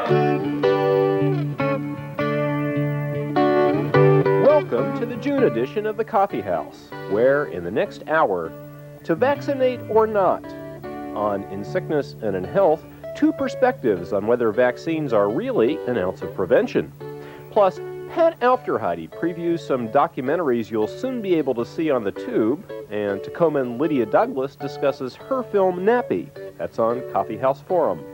Welcome to the June edition of the Coffee House, where in the next hour, to vaccinate or not, on In Sickness and in Health, two perspectives on whether vaccines are really an ounce of prevention. Plus, Pat Aufderheide previews some documentaries you'll soon be able to see on the tube, and Takoma and Lydia Douglas discusses her film Nappy. That's on Coffee House Forum.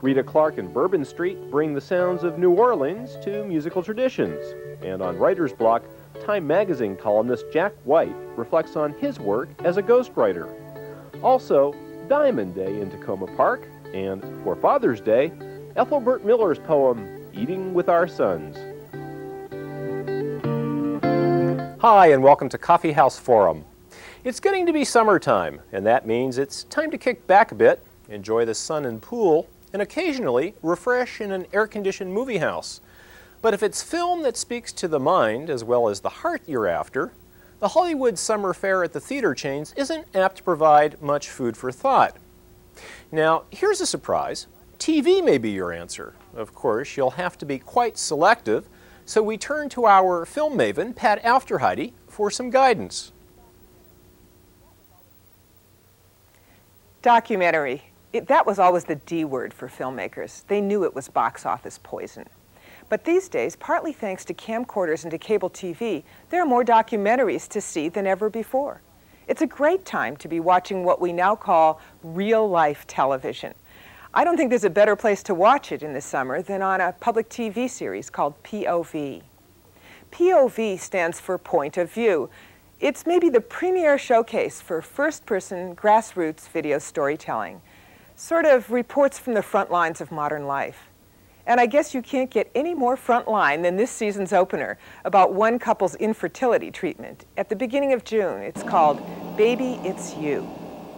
Rita, Clarke, and Bourbon Street bring the sounds of New Orleans to musical traditions. And on Writer's Block, Time magazine columnist Jack White reflects on his work as a ghostwriter. Also, Diamond Day in Takoma Park, and for Father's Day, Ethelbert Miller's poem, Eating with Our Sons. Hi, and welcome to Coffee House Forum. It's getting to be summertime, and that means it's time to kick back a bit, enjoy the sun and pool, and occasionally refresh in an air-conditioned movie house. But if it's film that speaks to the mind as well as the heart you're after, the Hollywood summer fare at the theater chains isn't apt to provide much food for thought. Now, here's a surprise. TV may be your answer. Of course, you'll have to be quite selective, so we turn to our film maven, Pat Aufderheide, for some guidance. Documentary. That was always the D word for filmmakers. They knew it was box office poison. But these days, partly thanks to camcorders and to cable TV, there are more documentaries to see than ever before. It's a great time to be watching what we now call real-life television. I don't think there's a better place to watch it in the summer than on a public TV series called P.O.V. P.O.V. stands for Point of View. It's maybe the premier showcase for first-person grassroots video storytelling, sort of reports from the front lines of modern life. And I guess you can't get any more front line than this season's opener about one couple's infertility treatment. At the beginning of June, it's called Baby, It's You.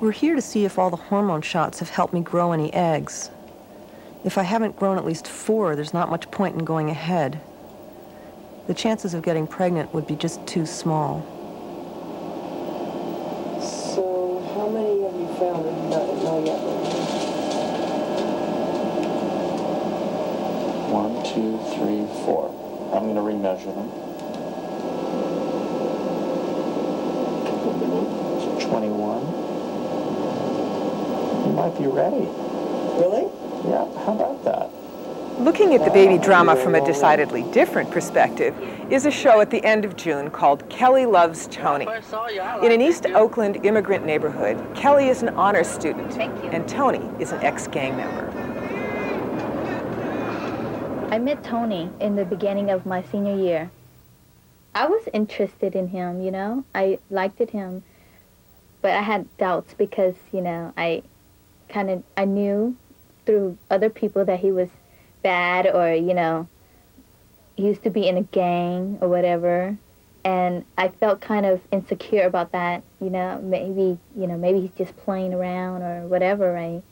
We're here to see if all the hormone shots have helped me grow any eggs. If I haven't grown at least 4, there's not much point in going ahead. The chances of getting pregnant would be just too small. So, how many have you found that you don't know yet? 1, 2, 3, 4. I'm going to remeasure them. 21. You might be ready. Really? Yeah, how about that? Looking at the baby drama from a decidedly different perspective is a show at the end of June called Kelly Loves Tony. In an East Oakland immigrant neighborhood, Kelly is an honors student, and Tony is an ex-gang member. I met Tony in the beginning of my senior year. I was interested in him, you know. I liked him, but I had doubts because, you know, I knew through other people that he was bad or, you know, he used to be in a gang or whatever. And I felt kind of insecure about that, you know, maybe he's just playing around or whatever, right?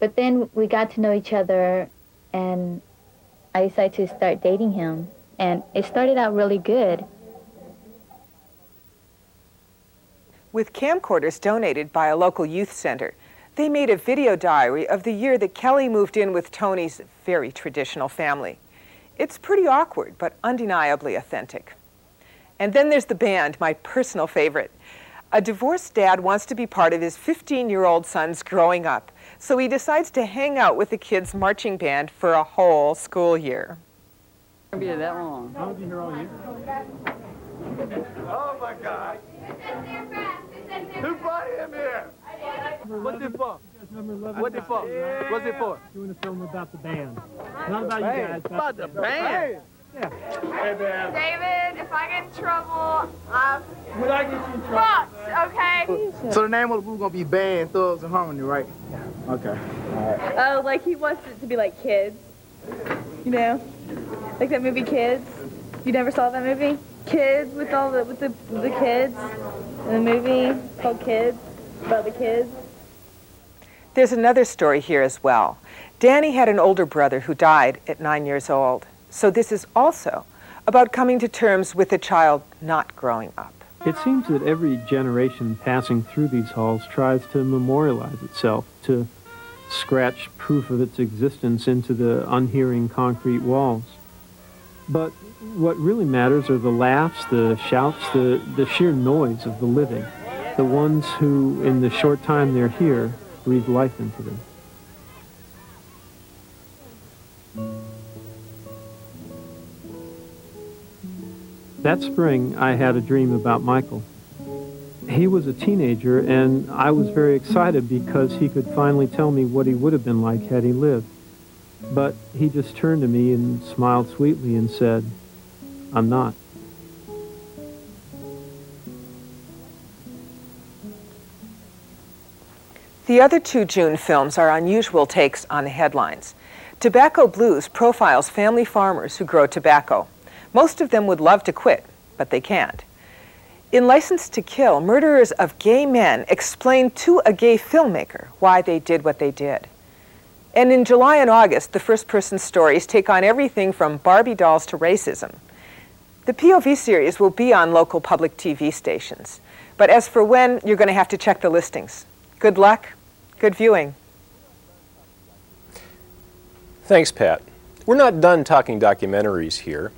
But then we got to know each other and I decided to start dating him, and it started out really good. With camcorders donated by a local youth center, they made a video diary of the year that Kelly moved in with Tony's very traditional family. It's pretty awkward, but undeniably authentic. And then there's the band, my personal favorite. A divorced dad wants to be part of his 15-year-old son's growing up, so he decides to hang out with the kids' marching band for a whole school year. It's gonna be that long. How did you hear all year? Oh my God! Who brought him here? What's it for? What's it for? What's it for? Doing a film about the band. Not about you guys. About the band? Yeah. Hey, man. David, if I get in trouble, Would I get you in trouble? fucked, okay? So the name of the group gonna be Band Thugs and Harmony, right? Yeah. Okay. All right. Oh, like he wants it to be like Kids. You know? Like that movie Kids. You never saw that movie? Kids with all the kids. In the movie called Kids, about the kids. There's another story here as well. Danny had an older brother who died at 9 years old. So this is also about coming to terms with a child not growing up. It seems that every generation passing through these halls tries to memorialize itself, to scratch proof of its existence into the unhearing concrete walls. But what really matters are the laughs, the shouts, the sheer noise of the living, the ones who, in the short time they're here, breathe life into them. That spring, I had a dream about Michael. He was a teenager, and I was very excited because he could finally tell me what he would have been like had he lived. But he just turned to me and smiled sweetly and said, "I'm not." The other two June films are unusual takes on the headlines. Tobacco Blues profiles family farmers who grow tobacco. Most of them would love to quit, but they can't. In License to Kill, murderers of gay men explain to a gay filmmaker why they did what they did. And in July and August, the first-person stories take on everything from Barbie dolls to racism. The P.O.V. series will be on local public TV stations. But as for when, you're going to have to check the listings. Good luck. Good viewing. Thanks, Pat. We're not done talking documentaries here.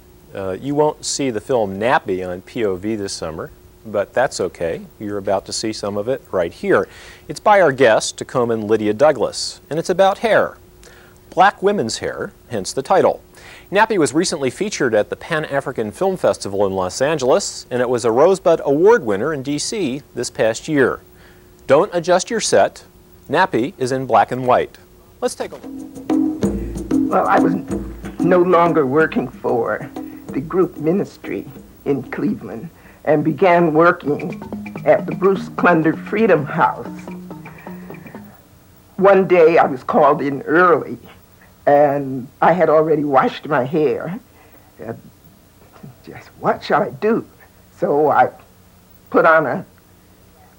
You won't see the film Nappy on P.O.V. this summer, but that's okay. You're about to see some of it right here. It's by our guest, Takoma and Lydia Douglas, and it's about hair. Black women's hair, hence the title. Nappy was recently featured at the Pan-African Film Festival in Los Angeles, and it was a Rosebud Award winner in D.C. this past year. Don't adjust your set. Nappy is in black and white. Let's take a look. Well, I was no longer working for the group ministry in Cleveland and began working at the Bruce Clunder Freedom House. One day I was called in early and I had already washed my hair. And just, what shall I do? So I put on a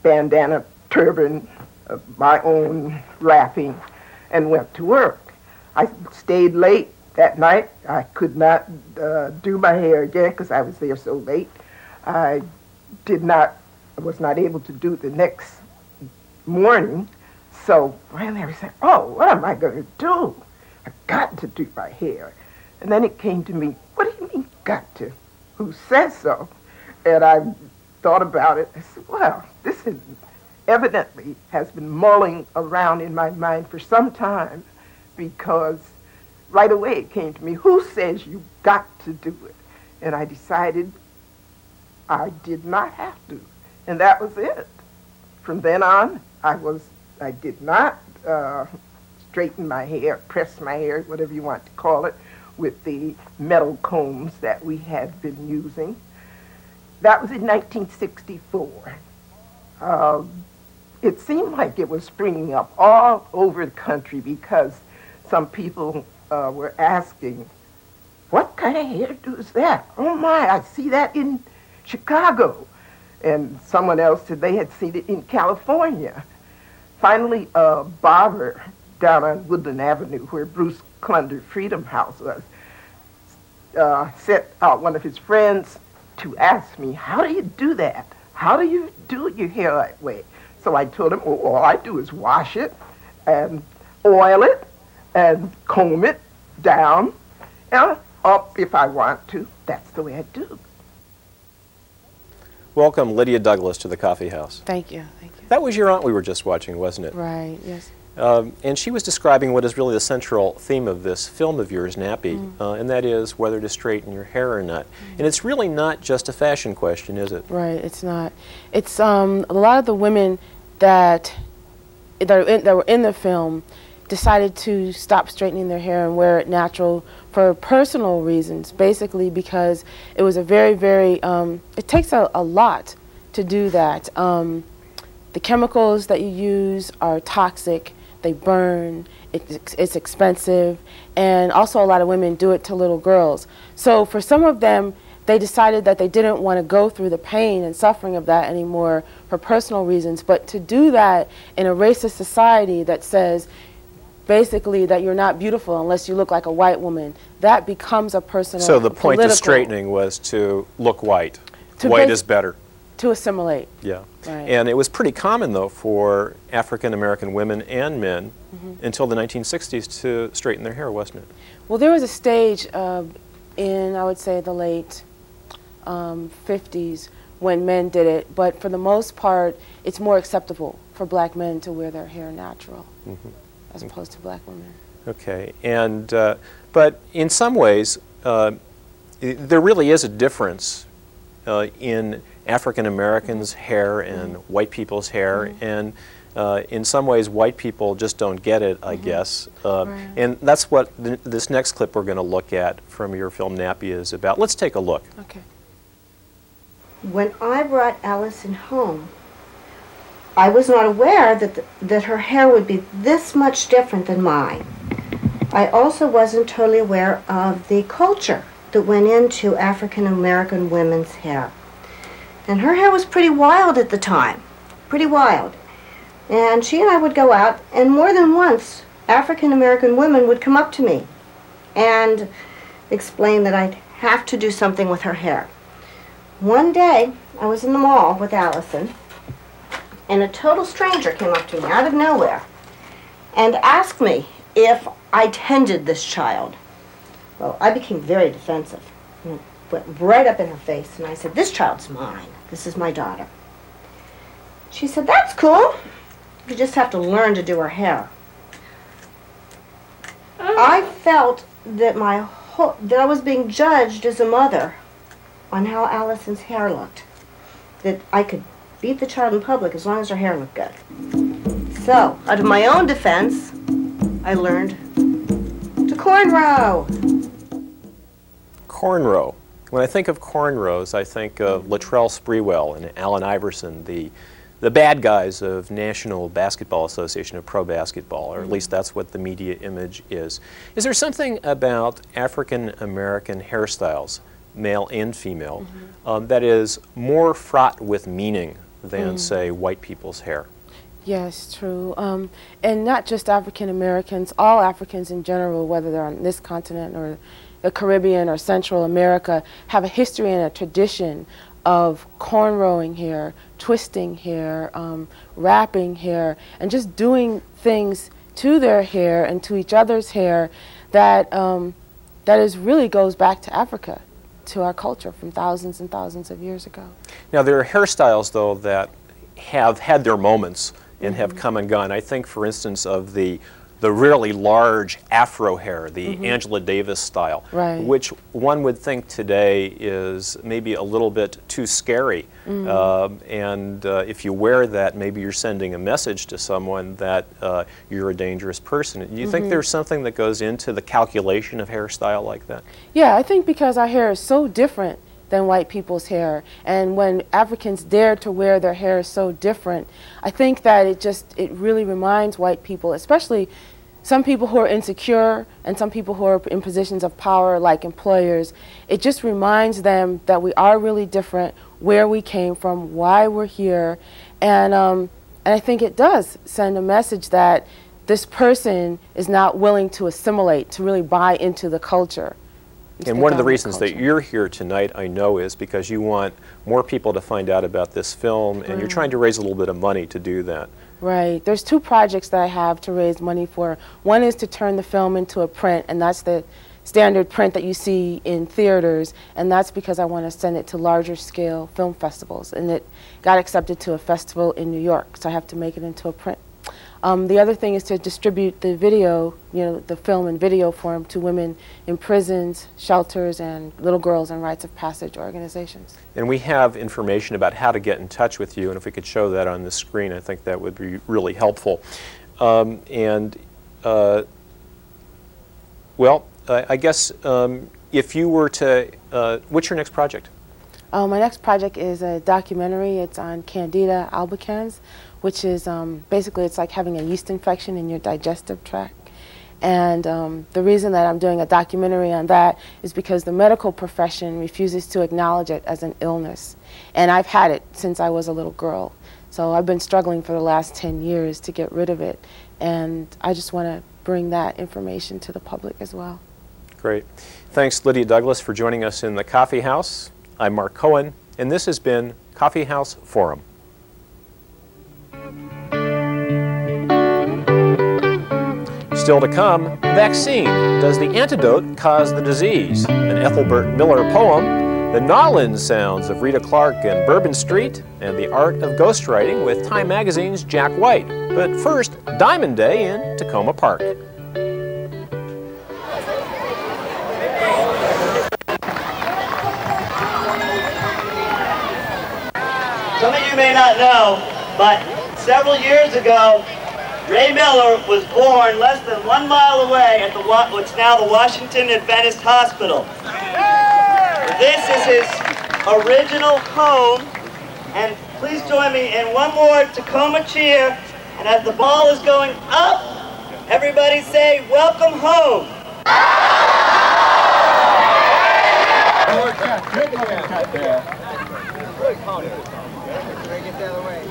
bandana turban of my own wrapping and went to work. I stayed late that night. I could not do my hair again because I was there so late. I was not able to do it the next morning. So finally I said, oh, what am I going to do? I've got to do my hair. And then it came to me, what do you mean got to? Who says so? And I thought about it. I said, well, this is evidently has been mulling around in my mind for some time, because right away it came to me, who says you got to do it? And I decided I did not have to. And that was it. From then on, I did not straighten my hair, press my hair, whatever you want to call it, with the metal combs that we had been using. That was in 1964. It seemed like it was springing up all over the country because some people were asking, what kind of hairdo is that? Oh my, I see that in Chicago. And someone else said they had seen it in California. Finally, a barber down on Woodland Avenue, where Bruce Clunder Freedom House was, sent out one of his friends to ask me, how do you do that? How do you do your hair that way? So I told him, well, all I do is wash it and oil it and comb it down and up if I want to. That's the way I do. Welcome, Lydia Douglas, to the Coffee House. Thank you. Thank you. That was your aunt we were just watching, wasn't it? Right, yes. And she was describing what is really the central theme of this film of yours, Nappy, and that is whether to straighten your hair or not. And it's really not just a fashion question, is it? Right, it's not. It's a lot of the women that were in the film decided to stop straightening their hair and wear it natural for personal reasons, basically because it was a very, very, it takes a lot to do that. The chemicals that you use are toxic. They burn, it's expensive, and also a lot of women do it to little girls. So for some of them, they decided that they didn't want to go through the pain and suffering of that anymore for personal reasons, but to do that in a racist society that says basically that you're not beautiful unless you look like a white woman, that becomes a personal, so the point political. of straightening was to look white. White is better. to assimilate. Yeah. Right. And it was pretty common, though, for African American women and men until the 1960s to straighten their hair, wasn't it? Well, there was a stage in, I would say, the late 50s when men did it, but for the most part, it's more acceptable for black men to wear their hair natural as opposed to black women. Okay. And, but in some ways, there really is a difference in African Americans' hair and white people's hair, and in some ways white people just don't get it, I guess. And that's what this next clip we're going to look at from your film Nappy is about. Let's take a look. Okay. When I brought Allison home, I was not aware that her hair would be this much different than mine. I also wasn't totally aware of the culture that went into African American women's hair. And her hair was pretty wild at the time, pretty wild. And she and I would go out, and more than once, African American women would come up to me and explain that I'd have to do something with her hair. One day, I was in the mall with Allison, and a total stranger came up to me out of nowhere and asked me if I tended this child. Well, I became very defensive. And went right up in her face, and I said, "This child's mine. This is my daughter." She said, "That's cool. You just have to learn to do her hair." I felt that that I was being judged as a mother on how Allison's hair looked. That I could beat the child in public as long as her hair looked good. So, out of my own defense, I learned to cornrow. Cornrow. When I think of cornrows, I think of Latrell Sprewell and Allen Iverson, the bad guys of National Basketball Association of Pro Basketball, or at least that's what the media image is. Is there something about African American hairstyles, male and female, that is more fraught with meaning than, say, white people's hair? Yes, true. And not just African Americans, all Africans in general, whether they're on this continent or the Caribbean or Central America, have a history and a tradition of cornrowing hair, twisting hair, wrapping hair, and just doing things to their hair and to each other's hair that really goes back to Africa, to our culture from thousands and thousands of years ago. Now, there are hairstyles, though, that have had their moments and have come and gone. I think, for instance, of the really large afro hair, the Angela Davis style, which one would think today is maybe a little bit too scary. And if you wear that, maybe you're sending a message to someone that you're a dangerous person. Do you think there's something that goes into the calculation of hairstyle like that? Yeah, I think because our hair is so different than white people's hair, and when Africans dare to wear their hair so different, I think that it really reminds white people, especially some people who are insecure and some people who are in positions of power like employers, it just reminds them that we are really different, where we came from, why we're here, and I think it does send a message that this person is not willing to assimilate, to really buy into the culture. And one of the reasons that you're here tonight, I know, is because you want more people to find out about this film, and you're trying to raise a little bit of money to do that. Right. There's two projects that I have to raise money for. One is to turn the film into a print, and that's the standard print that you see in theaters, and that's because I want to send it to larger scale film festivals, and it got accepted to a festival in New York, so I have to make it into a print. The other thing is to distribute the video, the film in video form to women in prisons, shelters, and little girls and rites of passage organizations. And we have information about how to get in touch with you, and if we could show that on the screen, I think that would be really helpful. I guess if you were to, what's your next project? My next project is a documentary. It's on Candida albicans, which is basically it's like having a yeast infection in your digestive tract. And the reason that I'm doing a documentary on that is because the medical profession refuses to acknowledge it as an illness. And I've had it since I was a little girl. So I've been struggling for the last 10 years to get rid of it. And I just want to bring that information to the public as well. Great. Thanks, Lydia Douglas, for joining us in the Coffee House. I'm Mark Cohen, and this has been Coffee House Forum. Still to come, vaccine. Does the antidote cause the disease? An Ethelbert Miller poem, the Nolans sounds of Rita Clarke and Bourbon Street, and the art of ghostwriting with Time Magazine's Jack White. But first, Diamond Day in Takoma Park. Some of you may not know, but several years ago, Ray Miller was born less than 1 mile away at what's now the Washington Adventist Hospital. This is his original home, and please join me in one more Takoma cheer, and as the ball is going up, everybody say, welcome home. Get the other way.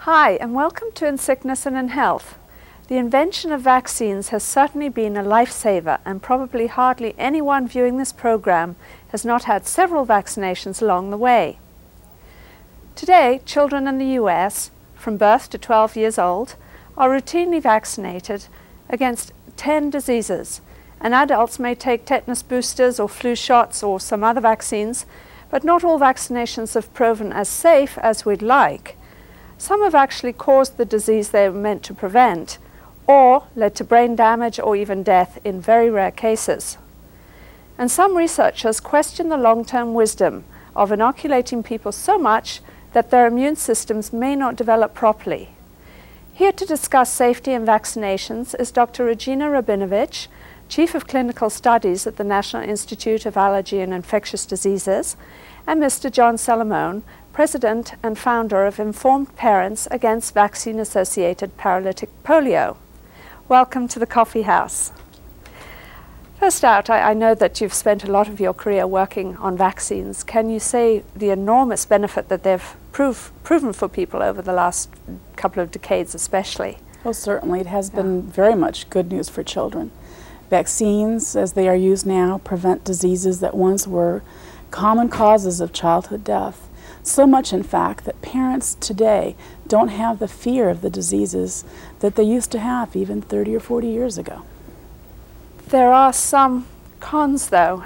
Hi, and welcome to In Sickness and in Health. The invention of vaccines has certainly been a lifesaver, and probably hardly anyone viewing this program has not had several vaccinations along the way. Today, children in the US, from birth to 12 years old, are routinely vaccinated against 10 diseases, and adults may take tetanus boosters or flu shots or some other vaccines, but not all vaccinations have proven as safe as we'd like. Some have actually caused the disease they were meant to prevent, or led to brain damage or even death in very rare cases. And some researchers question the long-term wisdom of inoculating people so much that their immune systems may not develop properly. Here to discuss safety in vaccinations is Dr. Regina Rabinovich, Chief of Clinical Studies at the National Institute of Allergy and Infectious Diseases, and Mr. John Salamone, President and founder of Informed Parents Against Vaccine-Associated Paralytic Polio. Welcome to the Coffee House. First out, I know that you've spent a lot of your career working on vaccines. Can you say the enormous benefit that they've proven for people over the last couple of decades especially? Oh, certainly. It has been very much good news for children. Vaccines, as they are used now, prevent diseases that once were common causes of childhood death. So much, in fact, that parents today don't have the fear of the diseases that they used to have even 30 or 40 years ago. There are some cons, though.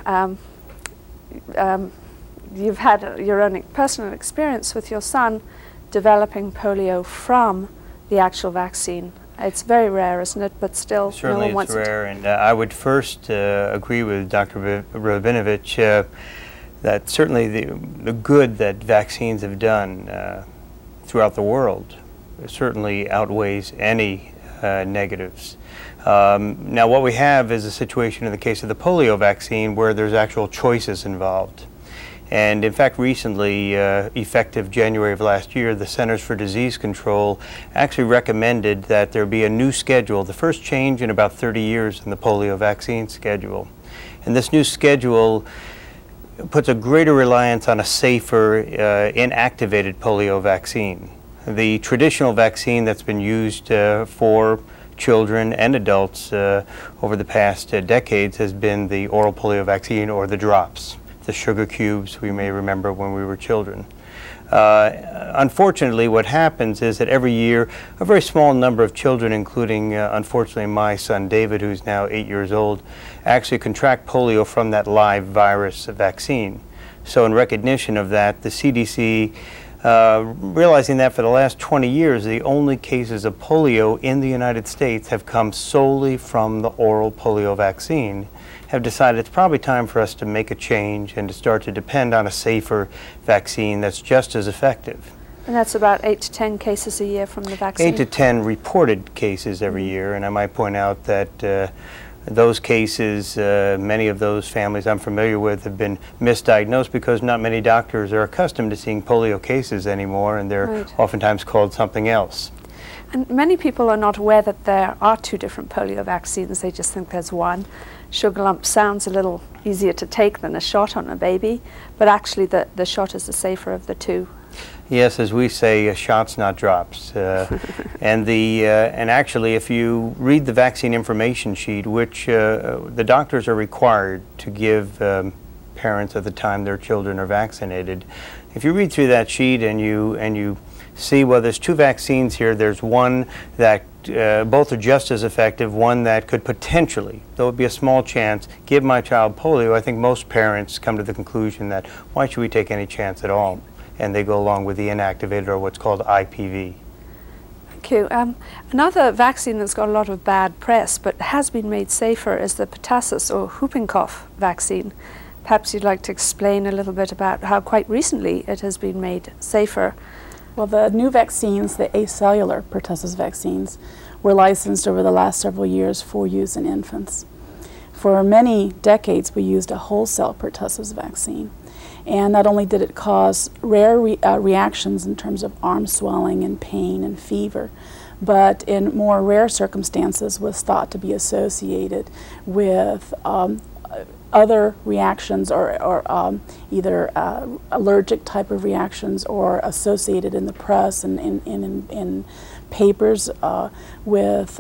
You've had your own personal experience with your son developing polio from the actual vaccine. It's very rare, isn't it? But still, certainly no one it's wants rare. And I would first agree with Dr. Rabinovich that certainly the good that vaccines have done throughout the world certainly outweighs any negatives. Now what we have is a situation in the case of the polio vaccine where there's actual choices involved. And in fact, recently, effective January of last year, the Centers for Disease Control actually recommended that there be a new schedule, the first change in about 30 years in the polio vaccine schedule. And this new schedule puts a greater reliance on a safer, inactivated polio vaccine. The traditional vaccine that's been used for children and adults over the past decades has been the oral polio vaccine, or the drops, the sugar cubes we may remember when we were children. Unfortunately, what happens is that every year a very small number of children, including unfortunately my son David, who's now 8 years old, actually contract polio from that live virus vaccine. So in recognition of that, the CDC, realizing that for the last 20 years the only cases of polio in the United States have come solely from the oral polio vaccine, have decided it's probably time for us to make a change and to start to depend on a safer vaccine that's just as effective. And that's about 8 to 10 cases a year from the vaccine? 8 to 10 reported cases every year, and I might point out that those cases, many of those families I'm familiar with have been misdiagnosed because not many doctors are accustomed to seeing polio cases anymore, and they're oftentimes called something else. And many people are not aware that there are 2 different polio vaccines. They just think there's one. Sugar lump sounds a little easier to take than a shot on a baby, but actually the shot is the safer of the 2. Yes, as we say, shots, not drops. And actually, if you read the vaccine information sheet, which the doctors are required to give parents at the time their children are vaccinated, if you read through that sheet and you see, well, there's 2 vaccines here. There's one that both are just as effective, one that could potentially, though it would be a small chance, give my child polio. I think most parents come to the conclusion that why should we take any chance at all? And they go along with the inactivated, or what's called IPV. Thank you. Another vaccine that's got a lot of bad press but has been made safer is the pertussis or whooping cough vaccine. Perhaps you'd like to explain a little bit about how quite recently it has been made safer. Well, the new vaccines, the acellular pertussis vaccines, were licensed over the last several years for use in infants. For many decades, we used a whole cell pertussis vaccine. And not only did it cause rare reactions in terms of arm swelling and pain and fever, but in more rare circumstances was thought to be associated with other reactions or either allergic type of reactions or associated in the press and in papers with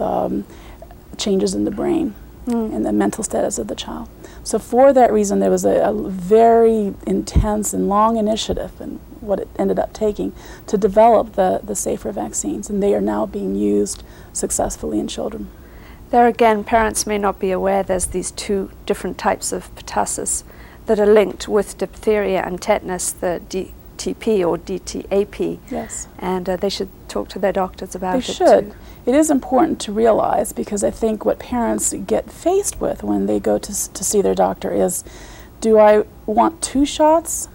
changes in the brain and the mental status of the child. So for that reason, there was a very intense and long initiative, and what it ended up taking, to develop the safer vaccines, and they are now being used successfully in children. There again, parents may not be aware there's these 2 different types of pertussis that are linked with diphtheria and tetanus, the DTP or DTAP. Yes. And they should talk to their doctors about it. They should. Too. It is important to realize, because I think what parents get faced with when they go to see their doctor is, do I want 2 shots?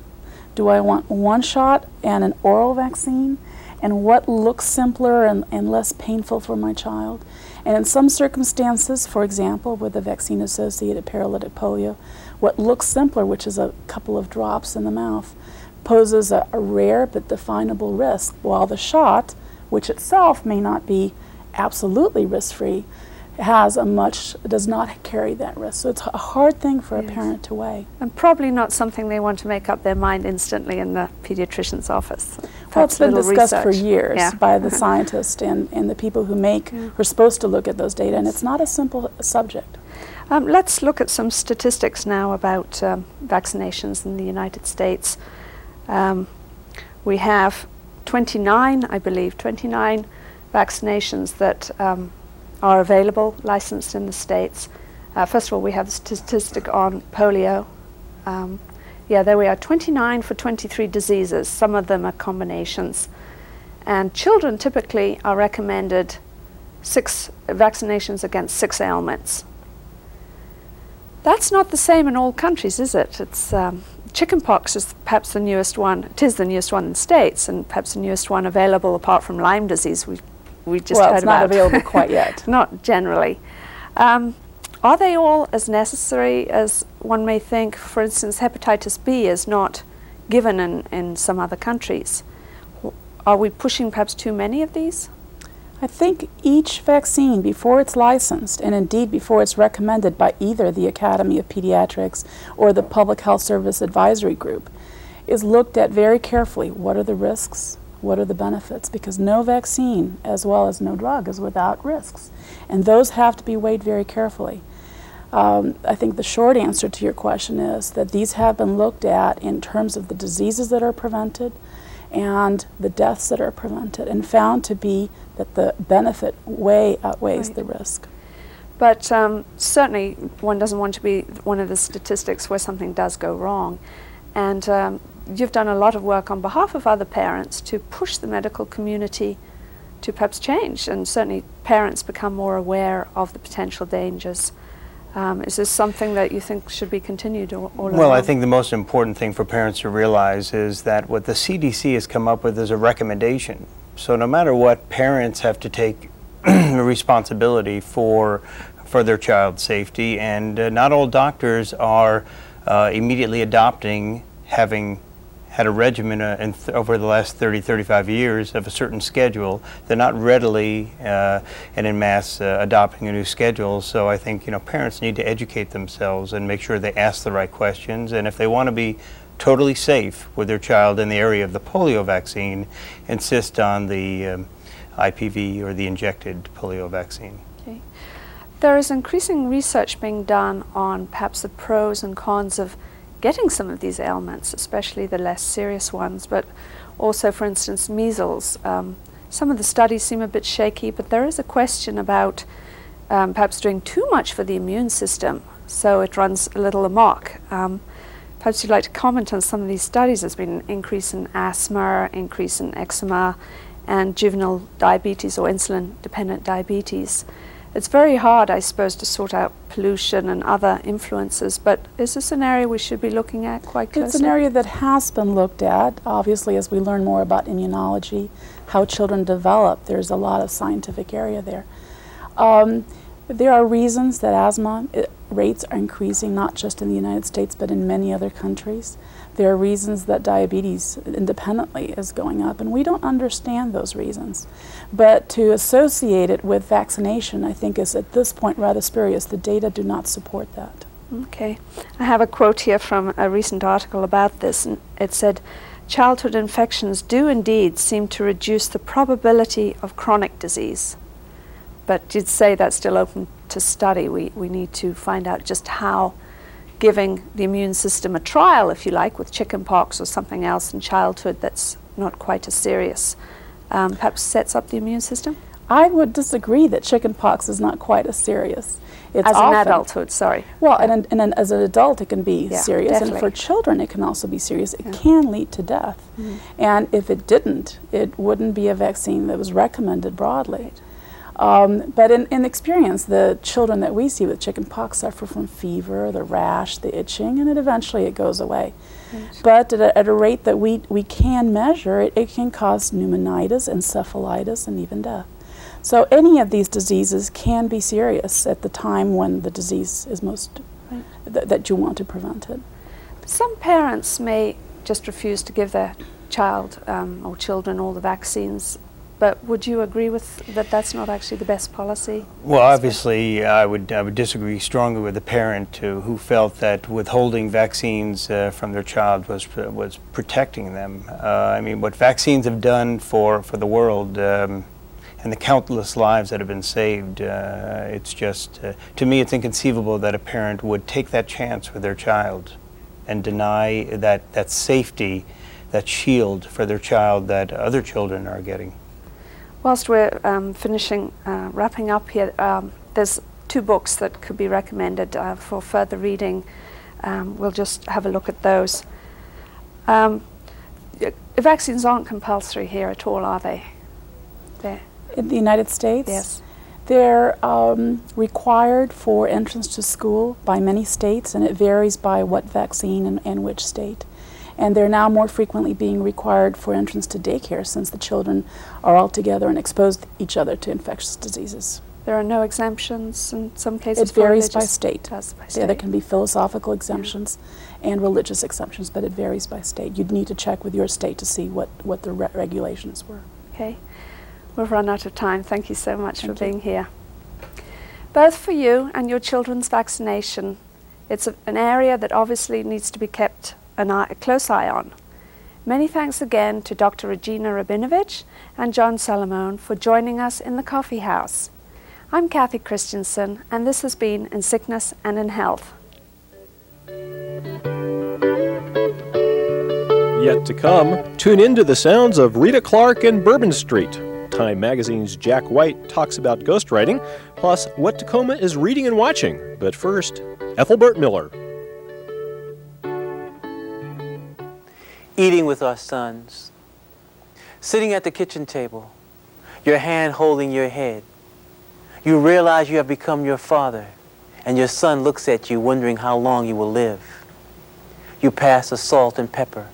Do I want 1 shot and an oral vaccine? And what looks simpler and less painful for my child? And in some circumstances, for example, with the vaccine-associated paralytic polio, what looks simpler, which is a couple of drops in the mouth, poses a rare but definable risk, while the shot, which itself may not be absolutely risk-free, does not carry that risk. So it's a hard thing for a parent to weigh. And probably not something they want to make up their mind instantly in the pediatrician's office. Well, it's been discussed for years by the scientists and the people who are supposed to look at those data, and it's not a simple subject. Let's look at some statistics now about vaccinations in the United States. We have 29 vaccinations that are available, licensed in the States. First of all, we have a statistic on polio. There we are, 29 for 23 diseases. Some of them are combinations. And children typically are recommended 6 vaccinations against 6 ailments. That's not the same in all countries, is it? It's chickenpox is perhaps the newest one. It is the newest one in the States, and perhaps the newest one available apart from Lyme disease. We we just well, heard it's not about. available quite yet. Not generally. Are they all as necessary as one may think? For instance, hepatitis B is not given in some other countries. Are we pushing perhaps too many of these? I think each vaccine, before it's licensed, and indeed before it's recommended by either the Academy of Pediatrics or the Public Health Service Advisory Group, is looked at very carefully. What are the risks? What are the benefits? Because no vaccine, as well as no drug, is without risks. And those have to be weighed very carefully. I think the short answer to your question is that these have been looked at in terms of the diseases that are prevented and the deaths that are prevented, and found to be that the benefit way outweighs the risk. But certainly one doesn't want to be one of the statistics where something does go wrong. And you've done a lot of work on behalf of other parents to push the medical community to perhaps change, and certainly parents become more aware of the potential dangers. Is this something that you think should be continued all along? Well, I think the most important thing for parents to realize is that what the CDC has come up with is a recommendation. So no matter what, parents have to take responsibility for their child's safety, and not all doctors are immediately adopting, having had a regimen over the last 30, 35 years of a certain schedule. They're not readily and en masse adopting a new schedule. So I think parents need to educate themselves and make sure they ask the right questions. And if they want to be totally safe with their child in the area of the polio vaccine, insist on the IPV or the injected polio vaccine. Okay. There is increasing research being done on perhaps the pros and cons of getting some of these ailments, especially the less serious ones, but also, for instance, measles. Some of the studies seem a bit shaky, but there is a question about perhaps doing too much for the immune system, so it runs a little amok. Perhaps you'd like to comment on some of these studies. There's been an increase in asthma, increase in eczema, and juvenile diabetes or insulin-dependent diabetes. It's very hard, I suppose, to sort out pollution and other influences, but is this an area we should be looking at quite closely? It's an area that has been looked at. Obviously, as we learn more about immunology, how children develop, there's a lot of scientific area there. There are reasons that asthma rates are increasing, not just in the United States, but in many other countries. There are reasons that diabetes independently is going up, and we don't understand those reasons. But to associate it with vaccination, I think, is at this point rather spurious. The data do not support that. Okay. I have a quote here from a recent article about this, and it said, "Childhood infections do indeed seem to reduce the probability of chronic disease." But you'd say that's still open to study. We need to find out just how giving the immune system a trial, if you like, with chickenpox or something else in childhood that's not quite as serious, perhaps sets up the immune system? I would disagree that chickenpox is not quite as serious. It's as often, an adulthood, sorry. Well, and as an adult it can be serious, definitely. and for children it can also be serious. It can lead to death. And if it didn't, it wouldn't be a vaccine that was recommended broadly. But in experience, the children that we see with chickenpox suffer from fever, the rash, the itching, and eventually it goes away. Right. But at a rate that we can measure, it can cause pneumonitis, encephalitis, and even death. So any of these diseases can be serious at the time when the disease is most, that you want to prevent it. Some parents may just refuse to give their child or children all the vaccines. But would you agree with that that's not actually the best policy? Well, obviously, I would disagree strongly with the parent who felt that withholding vaccines from their child was protecting them. I mean, what vaccines have done for the world and the countless lives that have been saved, it's just, to me, it's inconceivable that a parent would take that chance with their child and deny that safety, that shield for their child that other children are getting. Whilst we're wrapping up here, there's 2 books that could be recommended for further reading. We'll just have a look at those. Vaccines aren't compulsory here at all, are they? In the United States? Yes. They're required for entrance to school by many states, and it varies by what vaccine and which state. And they're now more frequently being required for entrance to daycare since the children are all together and exposed each other to infectious diseases. There are no exemptions in some cases? It varies by state. Does by Yeah, state. there can be philosophical exemptions and religious exemptions, but it varies by state. You'd need to check with your state to see what the regulations were. Okay. We've run out of time. Thank you so much for being here. Both for you and your children's vaccination, it's an area that obviously needs to be kept a close eye on. Many thanks again to Dr. Regina Rabinovich and John Salamone for joining us in the coffee house. I'm Cathy Kristiansen, and this has been In Sickness and in Health. Yet to come, tune into the sounds of Rita, Clarke, and Bourbon Street. Time Magazine's Jack White talks about ghostwriting, plus what Takoma is reading and watching. But first, Ethelbert Miller. Eating with our sons, sitting at the kitchen table, your hand holding your head. You realize you have become your father, and your son looks at you wondering how long you will live. You pass the salt and pepper,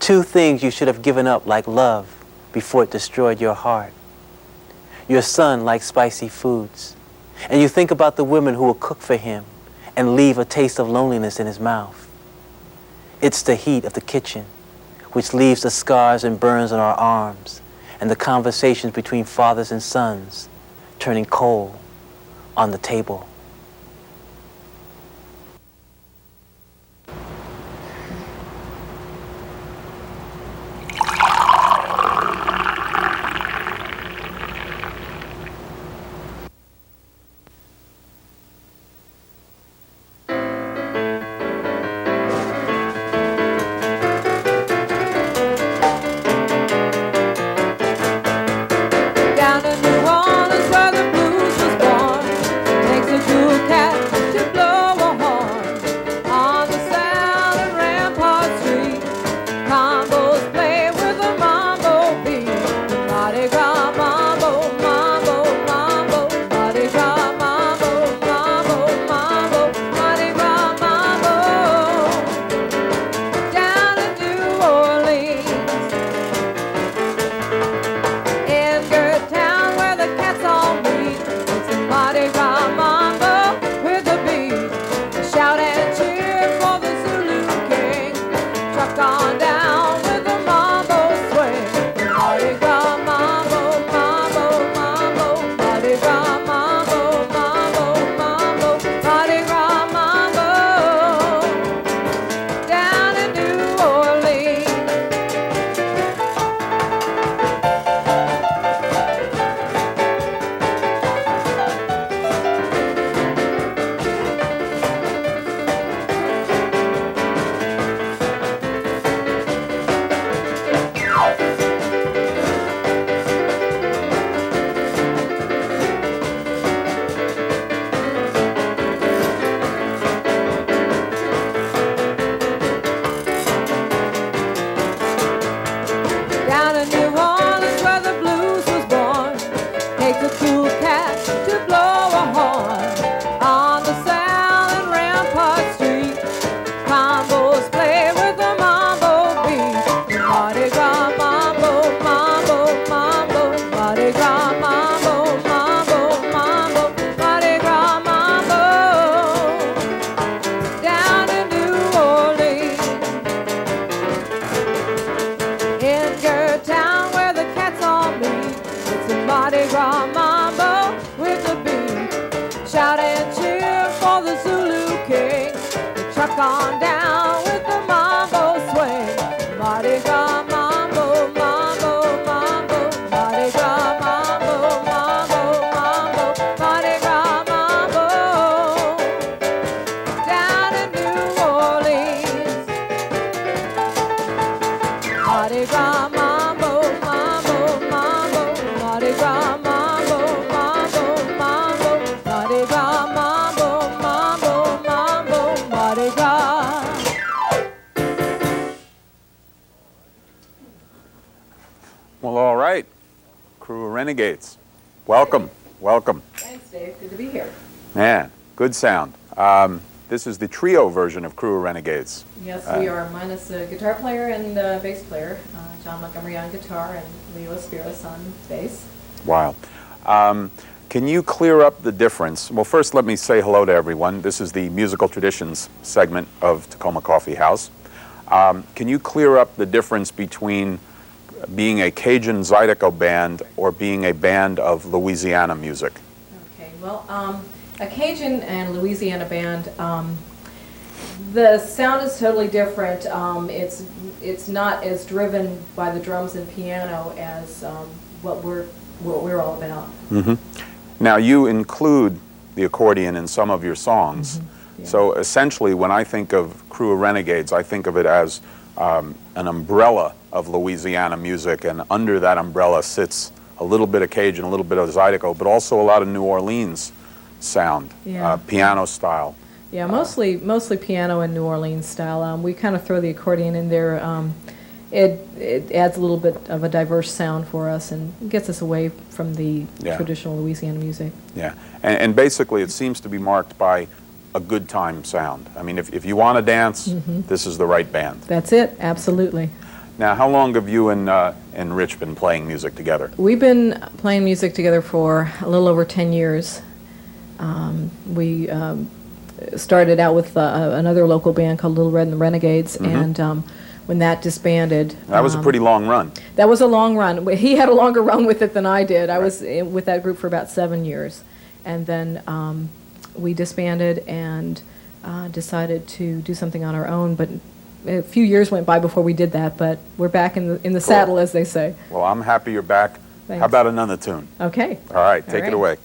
two things you should have given up like love before it destroyed your heart. Your son likes spicy foods, and you think about the women who will cook for him and leave a taste of loneliness in his mouth. It's the heat of the kitchen, which leaves the scars and burns on our arms, and the conversations between fathers and sons turning cold on the table. On down with the mambo swing, Mardi Gras mambo, mambo, mambo, Mardi Gras mambo, mambo, mambo, Mardi Gras mambo, down in New Orleans, Mardi Gras mambo, mambo, mambo, Mardi Gras mambo, mambo, mambo, Mardi Gras mambo, mambo, mambo, Mardi Gras. Well, all right, crew of renegades. Welcome, welcome. Thanks, Dave. Good to be here. Man, good sound. this is the trio version of Crew of Renegades. Yes, we are, minus a guitar player and bass player, John Montgomery on guitar and Leo Aspiras on bass. Wow. Can you clear up the difference? Well, first let me say hello to everyone. This is the Musical Traditions segment of Takoma Coffee House. Can you clear up the difference between being a Cajun Zydeco band or being a band of Louisiana music? Okay, well, a Cajun and Louisiana band, the sound is totally different. It's not as driven by the drums and piano as what we're all about. Mm-hmm. Now, you include the accordion in some of your songs. Mm-hmm. Yeah. So essentially, when I think of Crew of Renegades, I think of it as an umbrella of Louisiana music, and under that umbrella sits a little bit of Cajun, a little bit of Zydeco, but also a lot of New Orleans sound, Yeah. piano style. Yeah, mostly piano and New Orleans style. We kind of throw the accordion in there. It adds a little bit of a diverse sound for us and gets us away from the traditional Louisiana music. Yeah, and basically it seems to be marked by a good time sound. I mean, if you want to dance, this is the right band. That's it, absolutely. Now, how long have you and Rich been playing music together? We've been playing music together for a little over 10 years. We started out with another local band called Little Red and the Renegades, and when that disbanded. That was a pretty long run. That was a long run. He had a longer run with it than I did. I was with that group for about 7 years. And then we disbanded and decided to do something on our own. But a few years went by before we did that, but we're back in the saddle, as they say. Well, I'm happy you're back. Thanks. How about another tune? Okay. All right, take it away.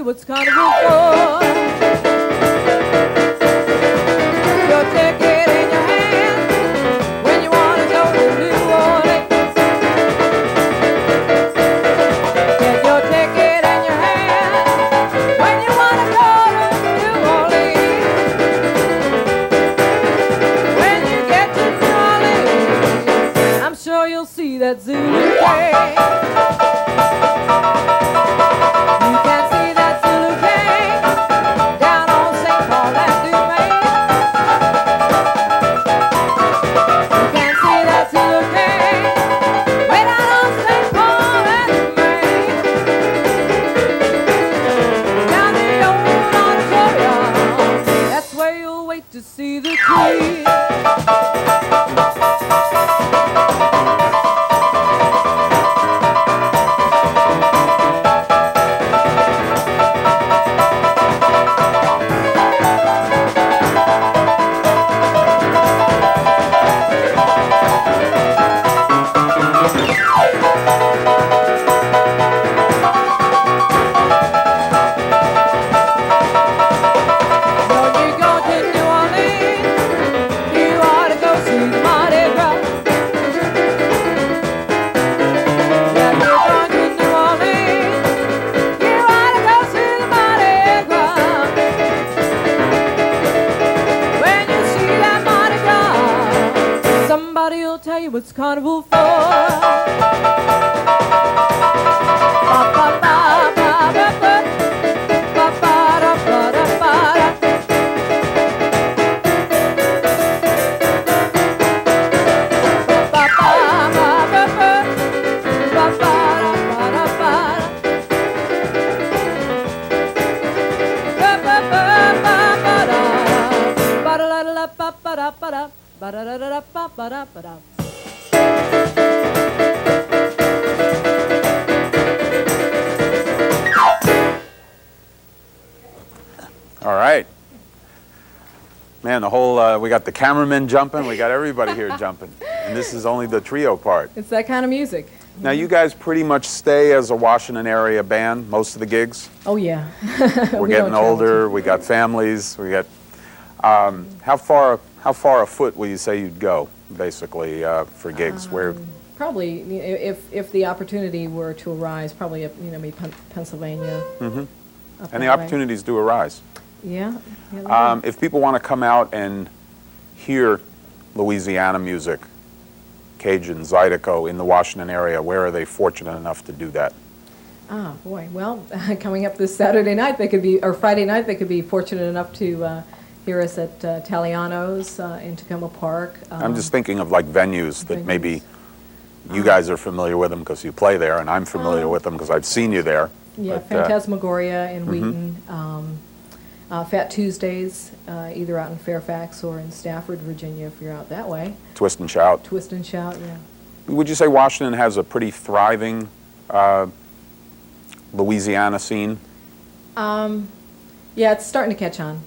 What's carnival for? Your ticket in your hand when you want to go to New Orleans. Get your ticket in your hand when you want to go to New Orleans. When you get to New Orleans, I'm sure you'll see that Zulu gang. To see the queen. I'll tell you what's carnival for. Ba-ba-ba-ba-ba-ba. Ba-ba-da-ba-da-ba-da. All right. Man, the whole, we got the cameramen jumping, we got everybody here jumping. And this is only the trio part. It's that kind of music. Now, you guys pretty much stay as a Washington area band, most of the gigs? Oh, yeah. We're getting older, we got families, we got, how far afoot will you say you'd go, basically, for gigs? Where? Probably, if the opportunity were to arise, probably up, maybe Pennsylvania. Mm-hmm. Up And the that way. opportunities do arise. Yeah. If people want to come out and hear Louisiana music, Cajun, Zydeco in the Washington area, where are they fortunate enough to do that? Ah, boy. Well, coming up this Saturday night, they could be, or Friday night, they could be fortunate enough to hear us at Taliano's in Takoma Park. I'm just thinking of like venues that maybe you guys are familiar with them because you play there, and I'm familiar with them because I've seen you there. Yeah, but, Phantasmagoria in Wheaton. Fat Tuesdays, either out in Fairfax or in Stafford, Virginia, if you're out that way. Twist and Shout. Twist and Shout, yeah. Would you say Washington has a pretty thriving Louisiana scene? Yeah, it's starting to catch on.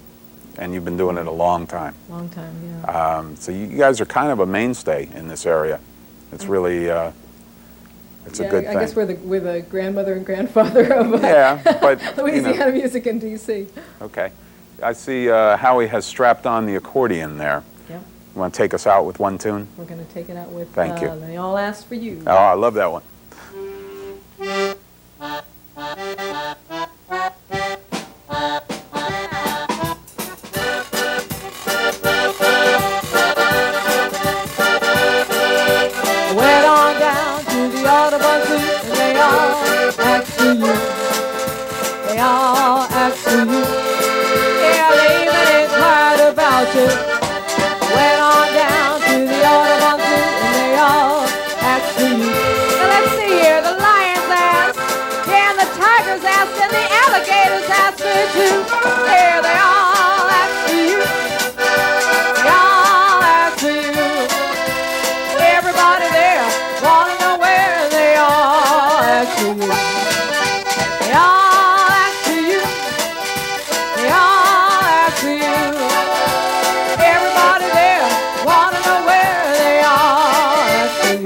And you've been doing it a long time. Long time, yeah. So you guys are kind of a mainstay in this area. It's really, it's a good thing. I guess we're the grandmother and grandfather of but, Louisiana music in D.C. Okay. I see Howie has strapped on the accordion there. Yeah. You want to take us out with one tune? We're going to take it out with Thank you. They All Asked for You. Oh, I love that one. Went on down to the Audubon Zoo, and they all asked for you. They all asked for you. Yeah, they even inquired about you. Went on down to the Audubon Zoo, and they all asked for you. Now let's see here, the lions asked, yeah, and the tigers asked, and the alligators asked for you too. Yeah, they all asked for you. They all asked for you. Everybody there wanna know where they all asked for you. They all asked for you. They all asked for you. Everybody there wanna know where they all asked for you.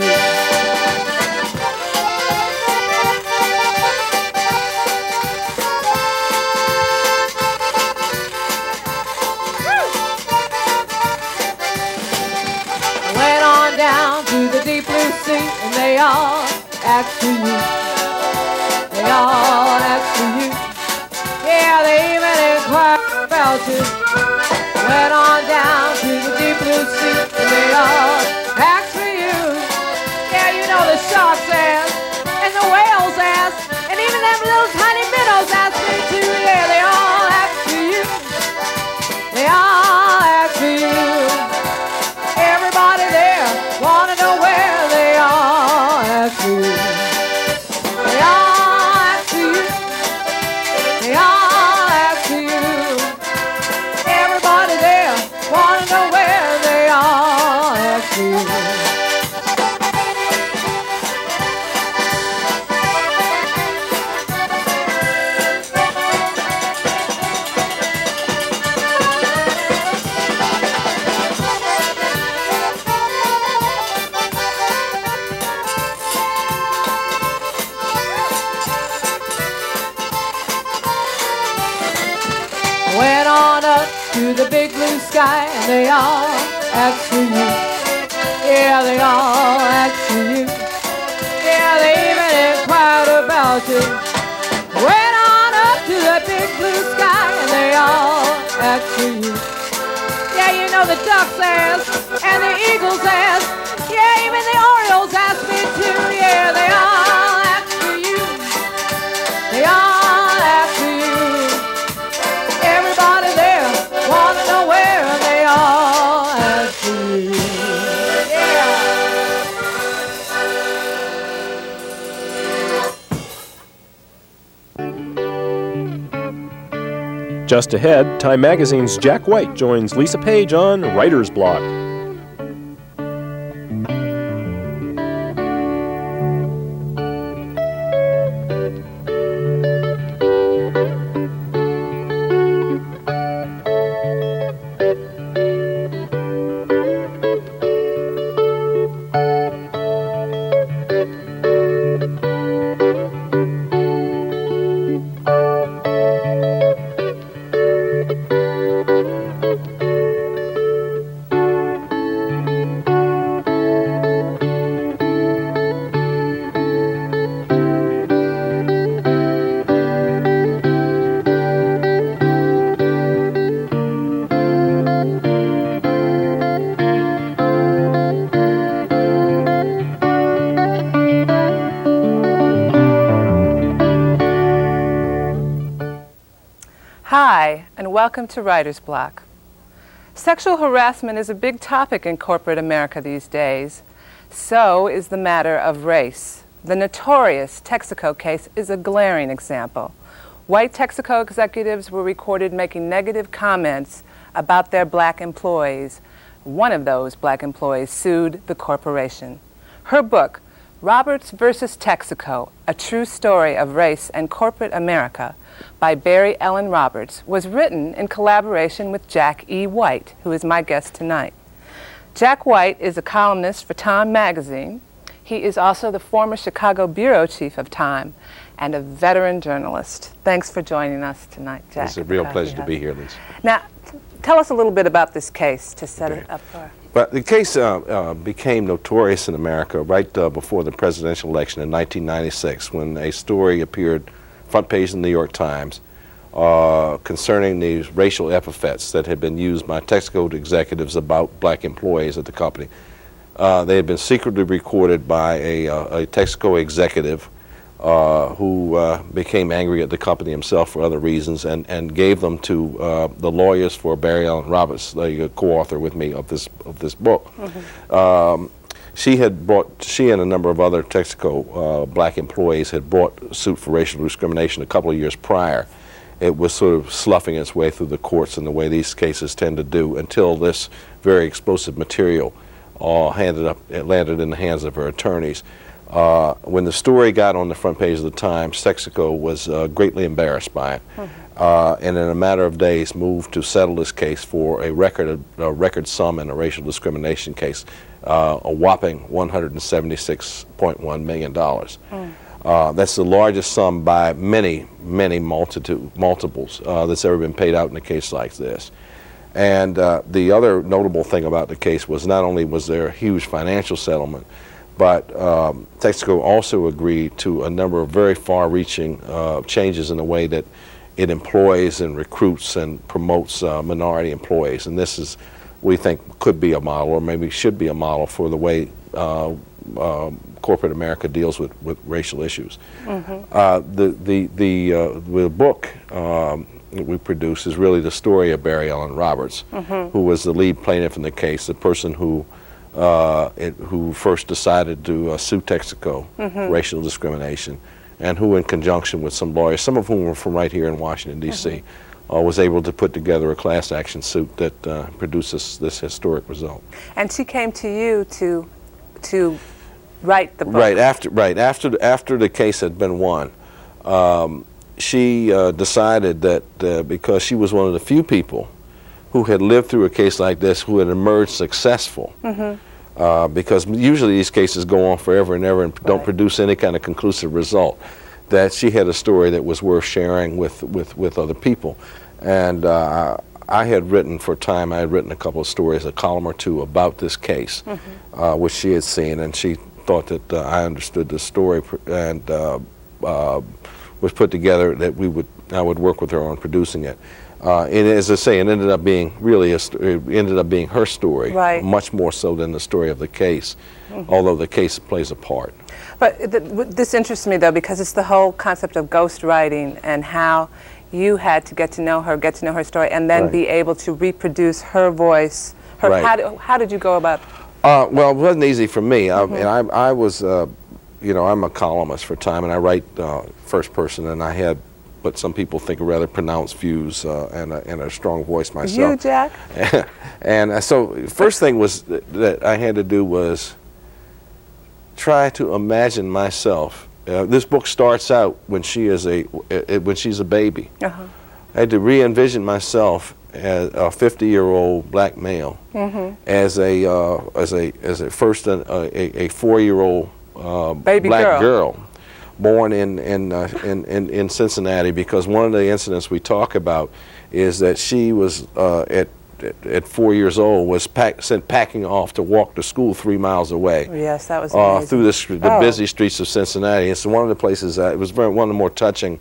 Went on down to the deep blue sea, and they all asked for you. They all asked for you. Yeah, they even inquired about you. Went on down to the deep blue sea, and they all asked for you. Yeah, you know the sharks asked, and the whales asked, and even them little tiny minnows asked me too. Yeah, they all asked for you. They all asked for you. Everybody there wanna know where they all asked for you. They all asked for you. They all asked for you. Everybody there wanna know where they all asked for you. Went on up to the big blue sky, and they all asked for you. Yeah, they all asked for you. Yeah, they even inquired about you. Went on up to the big blue sky, and they all asked for you. Yeah, you know the ducks asked, and the eagles asked. Yeah, Just ahead, Time Magazine's Jack White joins Lisa Page on Writer's Block. Hi, and welcome to Writer's Block. Sexual harassment is a big topic in corporate America these days. So is the matter of race. The notorious Texaco case is a glaring example. White Texaco executives were recorded making negative comments about their black employees. One of those black employees sued the corporation. Her book, Roberts versus Texaco, A True Story of Race and Corporate America, by Barry Ellen Roberts, was written in collaboration with Jack E. White, who is my guest tonight. Jack White is a columnist for Time magazine. He is also the former Chicago bureau chief of Time and a veteran journalist. Thanks for joining us tonight, Jack. It's a real pleasure to be here, Lisa. Now, tell us a little bit about this case to set it up for. But the case became notorious in America right before the presidential election in 1996, when a story appeared front page in the New York Times concerning these racial epithets that had been used by Texaco executives about black employees at the company. They had been secretly recorded by a Texaco executive who became angry at the company himself for other reasons and gave them to the lawyers for Barry Ellen Roberts, the co-author with me of this book. Mm-hmm. She and a number of other Texaco black employees had brought suit for racial discrimination a couple of years prior. It was sort of sloughing its way through the courts in the way these cases tend to do until this very explosive material landed in the hands of her attorneys. When the story got on the front page of the Times, Texaco was greatly embarrassed by it, and in a matter of days moved to settle this case for a record sum in a racial discrimination case, a whopping $176.1 million. That's the largest sum by many multiples that's ever been paid out in a case like this. And the other notable thing about the case was not only was there a huge financial settlement, but Texaco also agreed to a number of very far-reaching changes in the way that it employs and recruits and promotes minority employees. And this is, we think, could be a model, or maybe should be a model for the way corporate America deals with racial issues. Mm-hmm. The book that we produce is really the story of Barry Ellen Roberts, mm-hmm. who was the lead plaintiff in the case, the person who first decided to sue Texaco mm-hmm. for racial discrimination, and who, in conjunction with some lawyers, some of whom were from right here in Washington, D.C., mm-hmm. Was able to put together a class action suit that produces this historic result. And she came to you to write the book. Right after the case had been won, she decided that because she was one of the few people who had lived through a case like this, who had emerged successful, mm-hmm. Because usually these cases go on forever and ever and don't produce any kind of conclusive result, that she had a story that was worth sharing with other people. And I had written for Time, I had written a couple of stories, a column or two about this case, mm-hmm. Which she had seen, and she thought that I understood the story and was put together that I would work with her on producing it. And as I say, it ended up being her story, right. Much more so than the story of the case, mm-hmm. although the case plays a part. But this interests me, though, because it's the whole concept of ghostwriting and how you had to get to know her story, and then right. be able to reproduce her voice. Right. How did you go about? Well, it wasn't easy for me. Mm-hmm. And I was, I'm a columnist for Time, and I write first person, and I had but some people think a rather pronounced views and a strong voice myself. You, Jack? And so first thing was that I had to do was try to imagine myself. This book starts out when she's a baby. Uh-huh. I had to re-envision myself as a 50-year-old black male, as a 4-year-old black girl, born in Cincinnati. Because one of the incidents we talk about is that she was at 4 years old was sent packing off to walk to school 3 miles away. Yes, that was amazing. Through the busy streets of Cincinnati. It's one of the places it was one of the more touching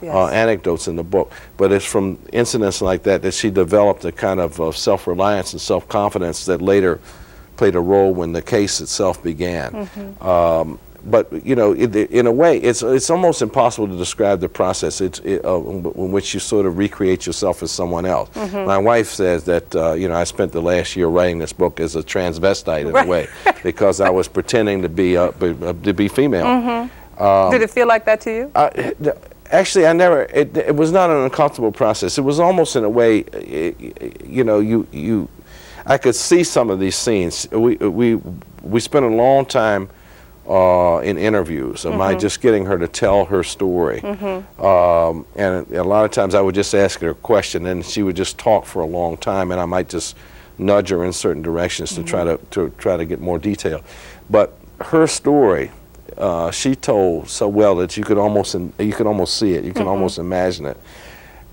anecdotes in the book. But it's from incidents like that she developed a kind of self-reliance and self-confidence that later played a role when the case itself began. But you know, in a way, it's almost impossible to describe the process in which you sort of recreate yourself as someone else. My wife says that you know, I spent the last year writing this book as a transvestite in a way, because I was pretending to be female. Did it feel like that to you? Actually, I never. It was not an uncomfortable process. It was almost in a way, you know, I could see some of these scenes. We spent a long time in interviews of my just getting her to tell her story, and a lot of times I would just ask her a question, and she would just talk for a long time, and I might just nudge her in certain directions to try to get more detail. But her story, she told so well that you could almost see it, you can almost imagine it,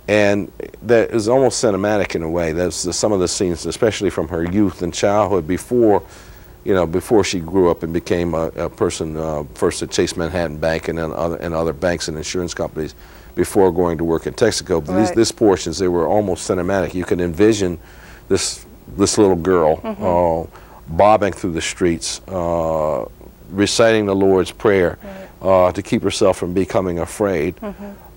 and that is almost cinematic in a way. That's some of the scenes, especially from her youth and childhood, before she grew up and became a person first at Chase Manhattan Bank and then other banks and insurance companies before going to work in Texaco. But these portions, they were almost cinematic. You can envision this little girl bobbing through the streets, reciting the Lord's Prayer to keep herself from becoming afraid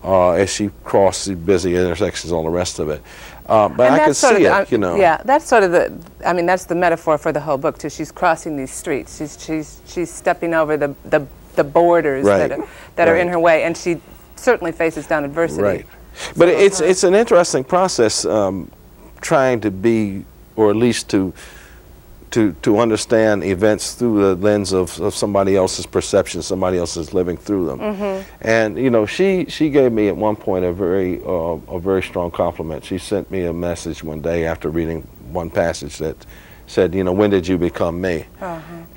as she crossed the busy intersections, all the rest of it. But I could see it, you know. Yeah, that's sort of that's the metaphor for the whole book too. She's crossing these streets. She's stepping over the borders that are in her way, and she certainly faces down adversity. Right. But it's an interesting process trying to be, or at least to understand events through the lens of somebody else's perception, somebody else is living through them. And you know, she gave me at one point a very strong compliment. She sent me a message one day after reading one passage that said, you know, when did you become me?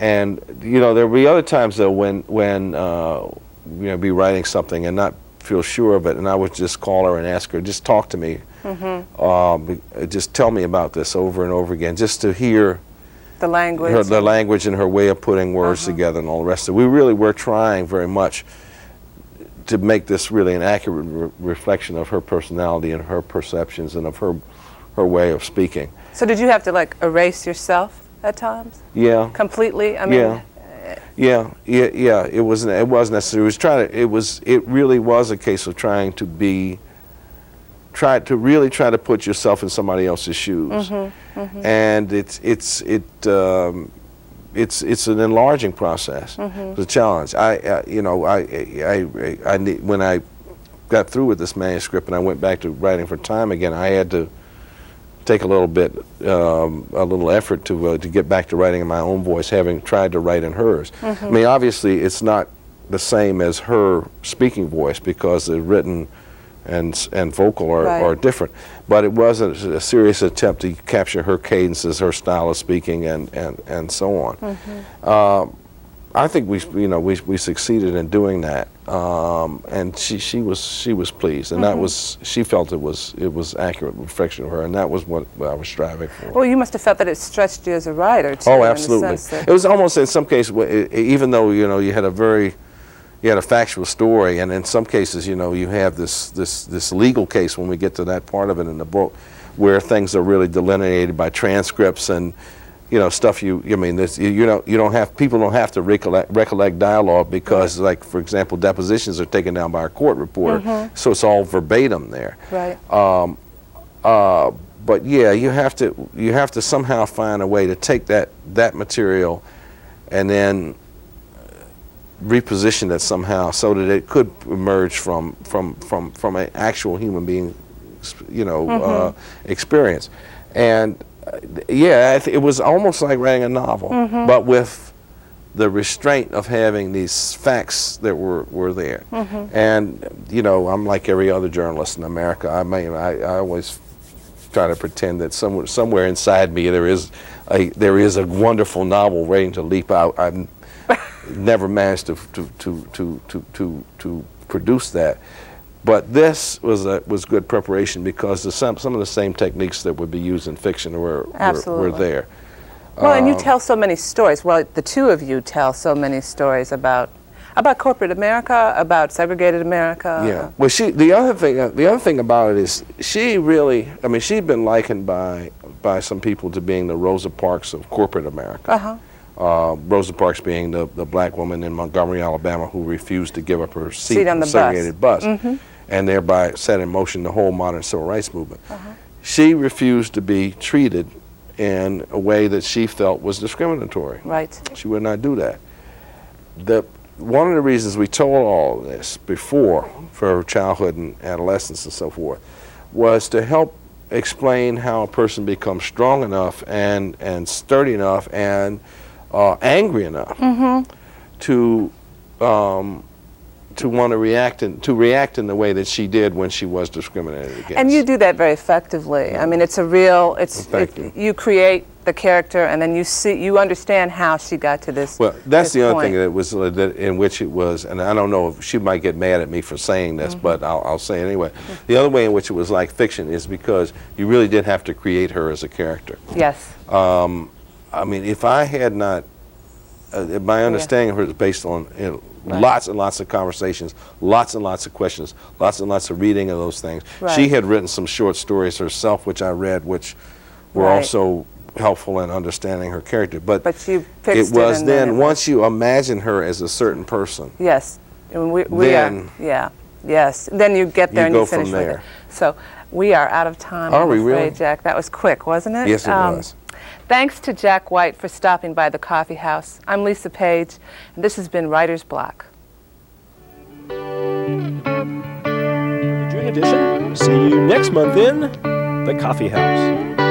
And you know, there will be other times though when you know, be writing something and not feel sure of it, and I would just call her and ask her, just talk to me, just tell me about this over and over again, just to hear the language and her way of putting words together and all the rest of it. We really were trying very much to make this really an accurate reflection of her personality and her perceptions and of her way of speaking. So did you have to like erase yourself at times? Yeah. Completely? I mean, yeah. It wasn't necessary. It really was a case of trying to really try to put yourself in somebody else's shoes, and it's an enlarging process. It's a challenge. When I got through with this manuscript and I went back to writing for Time again, I had to take a little effort to get back to writing in my own voice, having tried to write in hers. I mean, obviously, it's not the same as her speaking voice because the written and vocal are different, but it was a serious attempt to capture her cadences, her style of speaking, and so on. I think we succeeded in doing that, and she was pleased, and she felt it was accurate reflection of her, and that was what I was striving for. Well, you must have felt that it stretched you as a writer too. Oh, absolutely. In the sense that it was almost in some cases, even though you had a factual story, and in some cases, you have this legal case when we get to that part of it in the book, where things are really delineated by transcripts and stuff. People don't have to recollect dialogue because, like for example, depositions are taken down by a court reporter, so it's all verbatim there. Right. But yeah, you have to somehow find a way to take that material and then repositioned it somehow so that it could emerge from an actual human being, you know, experience. And yeah, it was almost like writing a novel, but with the restraint of having these facts that were there. And you know, I'm like every other journalist in America. I always try to pretend that somewhere inside me there is a wonderful novel waiting to leap out. I've never managed to produce that. But this was good preparation because some of the same techniques that would be used in fiction were there. Well, and you tell so many stories. Well, the two of you tell so many stories about corporate America, about segregated America. Yeah. Well, the other thing about it is she really, I mean, she'd been likened by some people to being the Rosa Parks of corporate America. Rosa Parks being the black woman in Montgomery, Alabama, who refused to give up her seat on the segregated bus, and thereby set in motion the whole modern civil rights movement. She refused to be treated in a way that she felt was discriminatory. Right. She would not do that. One of the reasons we told all of this before, for her childhood and adolescence and so forth, was to help explain how a person becomes strong enough and sturdy enough and angry enough to want to react in the way that she did when she was discriminated against. And you do that very effectively. I mean, it's a real. You create the character, and then you understand how she got to this. Well, that's the other thing that was in which it was, and I don't know if she might get mad at me for saying this, but I'll say it anyway. The other way in which it was like fiction is because you really did have to create her as a character. Yes. I mean, if I had not, my understanding of her is based on lots and lots of conversations, lots and lots of questions, lots and lots of reading of those things. She had written some short stories herself, which I read, which were also helpful in understanding her character. But you fixed it was then once you imagine her as a certain person. Yes. And yes. Then you get there and you finish with it. So we are out of time. Are we really? Jack, that was quick, wasn't it? Yes, it was. Thanks to Jack White for stopping by the coffee house. I'm Lisa Page, and this has been Writer's Block. The June edition. See you next month in the coffee house.